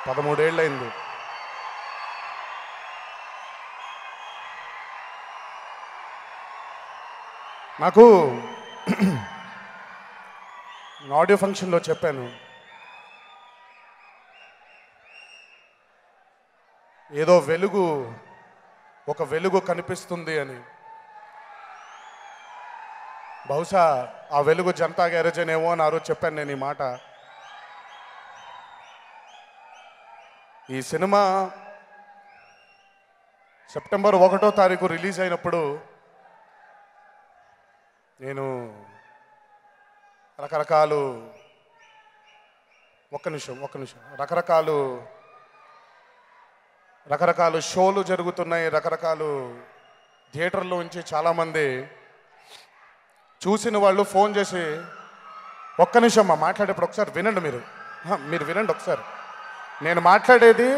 పదమూడేళ్ళైంది. నాకు ఆడియో ఫంక్షన్లో చెప్పాను, ఏదో ఒక వెలుగు కనిపిస్తుంది అని. బహుశా ఆ వెలుగు జనతా గ్యారేజ్ అనేమో అని ఆ రోజు చెప్పాను నేను ఈ మాట. ఈ సినిమా సెప్టెంబర్ 1వ తారీఖు రిలీజ్ అయినప్పుడు నేను రకరకాలు షోలు జరుగుతున్నాయి, రకరకాలు థియేటర్లో నుంచి చాలామంది చూసిన వాళ్ళు ఫోన్ చేసి, ఒక్క నిమిషం మాట్లాడేప్పుడు ఒకసారి వినండి, మీరు వినండి ఒకసారి, నేను మాట్లాడేది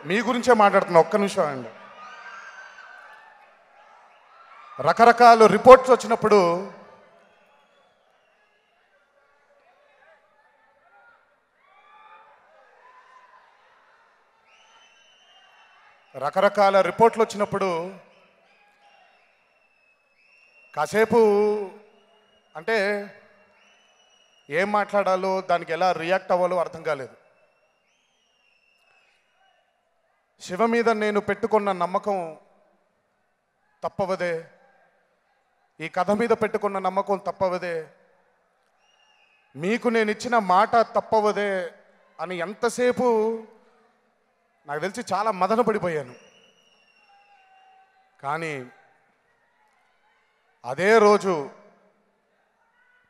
మీ గురించే మాట్లాడుతున్నా, ఒక్క నిమిషం అండి. రకరకాల రిపోర్ట్స్ వచ్చినప్పుడు కాసేపు అంటే ఏం మాట్లాడాలో, దానికి ఎలా రియాక్ట్ అవ్వాలో అర్థం కాలేదు. శివ మీద నేను పెట్టుకున్న నమ్మకం తప్పవదే, ఈ కథ మీద పెట్టుకున్న నమ్మకం తప్పవదే, మీకు నేను ఇచ్చిన మాట తప్పవదే అని ఎంతసేపు నాకు తెలిసి చాలా మదన పడిపోయాను. కానీ అదే రోజు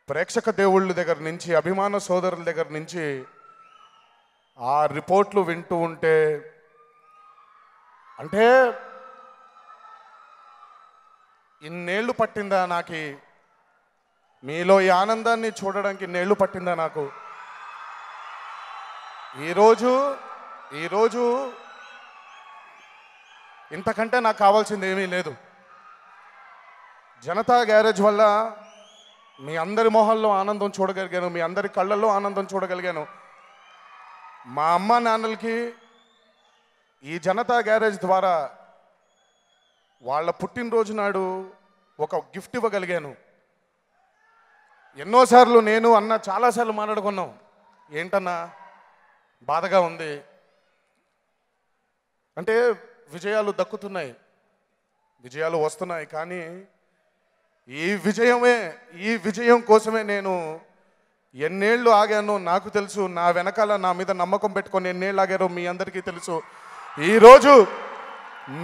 ప్రేక్షక దేవుళ్ళ దగ్గర నుంచి, అభిమాన సోదరుల దగ్గర నుంచి ఆ రిపోర్ట్లు వింటూ ఉంటే, అంటే ఇన్నేళ్ళు పట్టిందా నాకు మీలో ఈ ఆనందాన్ని చూడడానికి, ఇన్నేళ్ళు పట్టిందా నాకు? ఈరోజు ఇంతకంటే నాకు కావాల్సింది ఏమీ లేదు. జనతా గ్యారేజ్ వల్ల మీ అందరి మొహంలో ఆనందం చూడగలిగాను, మీ అందరి కళ్ళల్లో ఆనందం చూడగలిగాను. మా అమ్మ నాన్నలకి ఈ జనతా గ్యారేజ్ ద్వారా వాళ్ళ పుట్టినరోజు నాడు ఒక గిఫ్ట్ ఇవ్వగలిగాను. ఎన్నోసార్లు నేను అన్న చాలాసార్లు మాట్లాడుకున్నాం, ఏంటన్నా బాధగా ఉంది అంటే, విజయాలు దక్కుతున్నాయి, విజయాలు వస్తున్నాయి, కానీ ఈ విజయం కోసమే నేను ఎన్నేళ్ళు ఆగానో నాకు తెలుసు. నా వెనకాల నా మీద నమ్మకం పెట్టుకొని ఎన్నేళ్ళు ఆగారో మీ అందరికీ తెలుసు. ఈరోజు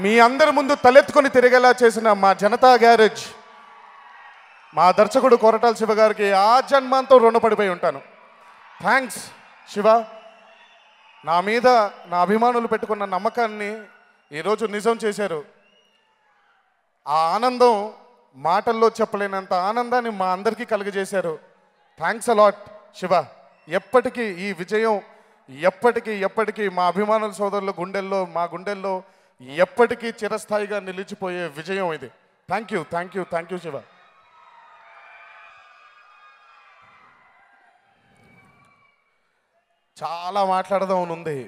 మీ అందరి ముందు తలెత్తుకొని తిరిగేలా చేసిన మా జనతా గ్యారేజ్, మా దర్శకుడు కొరటాల శివ గారికి ఆ జన్మాంతం రుణపడిపోయి ఉంటాను. థ్యాంక్స్ శివ. నా మీద నా అభిమానులు పెట్టుకున్న నమ్మకాన్ని ఈరోజు నిజం చేశారు. ఆ ఆనందం మాటల్లో చెప్పలేనంత ఆనందాన్ని మా అందరికీ కలుగజేశారు. Thanks a lot Shiva. ఎప్పటికీ ఈ విజయం ఎప్పటికీ మా అభిమానుల సోదరుల గుండెల్లో, మా గుండెల్లో ఎప్పటికీ చిరస్థాయిగా నిలిచిపోయే విజయం ఇది. Thank you Shiva. చాలా మాట్లాడదామని ఉంది,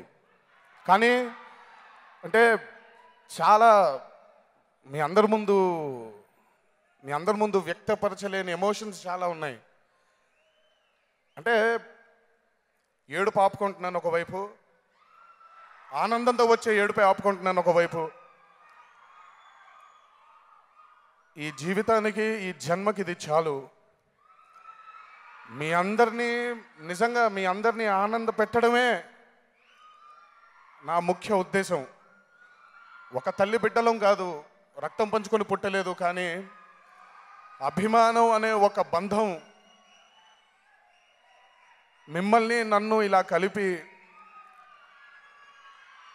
కానీ అంటే చాలా మీ అందరి ముందు వ్యక్తపరచలేని ఎమోషన్స్ చాలా ఉన్నాయి. అంటే ఏడుపు ఆపుకుంటున్నాను ఒకవైపు, ఆనందంతో వచ్చే ఏడుపై ఆపుకుంటున్నాను ఒకవైపు. ఈ జీవితానికి, ఈ జన్మకి ఇది చాలు. నిజంగా మీ అందరినీ ఆనంద పెట్టడమే నా ముఖ్య ఉద్దేశం. ఒక తల్లి బిడ్డలం కాదు, రక్తం పంచుకొని పుట్టలేదు, కానీ అభిమానం అనే ఒక బంధం మిమ్మల్ని నన్ను ఇలా కలిపి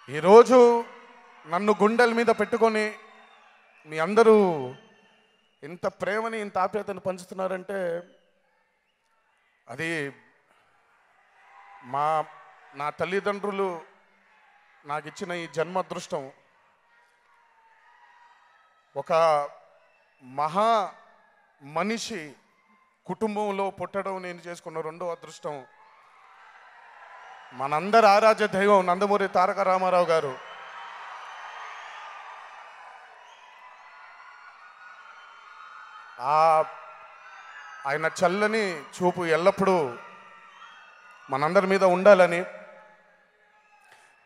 ఈరోజు నన్ను గుండెల మీద పెట్టుకొని మీ అందరూ ఇంత ప్రేమని ఇంత ఆప్యాయతను పంచుతున్నారంటే అది నా తల్లిదండ్రులు నాకు ఇచ్చిన ఈ జన్మ అదృష్టం. ఒక మహా మనిషి కుటుంబంలో పుట్టడం నేను చేసుకున్న రెండో అదృష్టం. మనందరి ఆరాధ్య దైవం నందమూరి తారక రామారావు గారు. ఆయన చల్లని చూపు ఎల్లప్పుడూ మనందరి మీద ఉండాలని,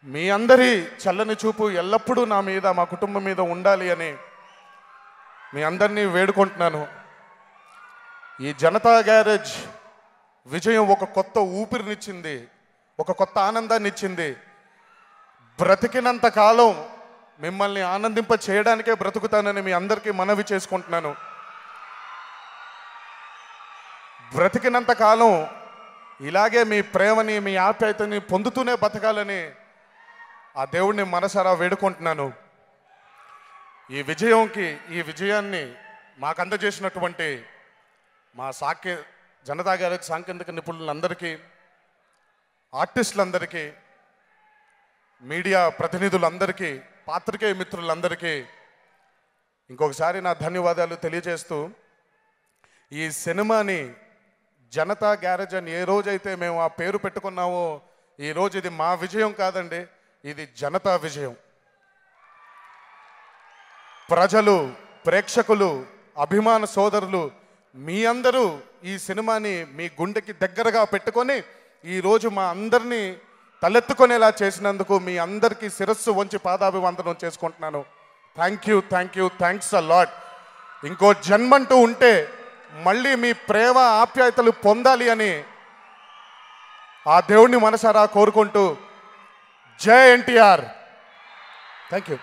మీ అందరి చల్లని చూపు ఎల్లప్పుడూ నా మీద, మా కుటుంబం మీద ఉండాలి అని మీ అందరినీ వేడుకుంటున్నాను. ఈ జనతా గ్యారేజ్ విజయం ఒక కొత్త ఊపిరినిచ్చింది, ఒక కొత్త ఆనందాన్ని ఇచ్చింది. బ్రతికినంత కాలం మిమ్మల్ని ఆనందింప చేయడానికే బ్రతుకుతానని మీ అందరికీ మనవి చేసుకుంటున్నాను. బ్రతికినంత కాలం ఇలాగే మీ ప్రేమని, మీ ఆప్యాయతని పొందుతూనే బతకాలని ఆ దేవుడిని మనసారా వేడుకుంటున్నాను. ఈ విజయాన్ని మాకు అందజేసినటువంటి మా జనతా గ్యారేజ్ సాంకేతిక నిపుణులందరికీ, ఆర్టిస్టులందరికీ, మీడియా ప్రతినిధులందరికీ, పాత్రికేయ మిత్రులందరికీ ఇంకొకసారి నా ధన్యవాదాలు తెలియజేస్తూ, ఈ సినిమాని జనతా గ్యారేజ్ అని ఏ రోజైతే మేము ఆ పేరు పెట్టుకున్నామో, ఈరోజు ఇది మా విజయం కాదండి, ఇది జనతా విజయం. ప్రజలు, ప్రేక్షకులు, అభిమాన సోదరులు మీ అందరూ ఈ సినిమాని మీ గుండెకి దగ్గరగా పెట్టుకొని ఈరోజు మా అందరినీ తలెత్తుకునేలా చేసినందుకు మీ అందరికీ శిరస్సు వంచి పాదాభివందనం చేసుకుంటున్నాను. Thanks a lot. ఇంకో జన్మంటూ ఉంటే మళ్ళీ మీ ప్రేమ ఆప్యాయతలు పొందాలి అని ఆ దేవుణ్ణి మనసారా కోరుకుంటూ, జై ఎన్టీఆర్. Thank you.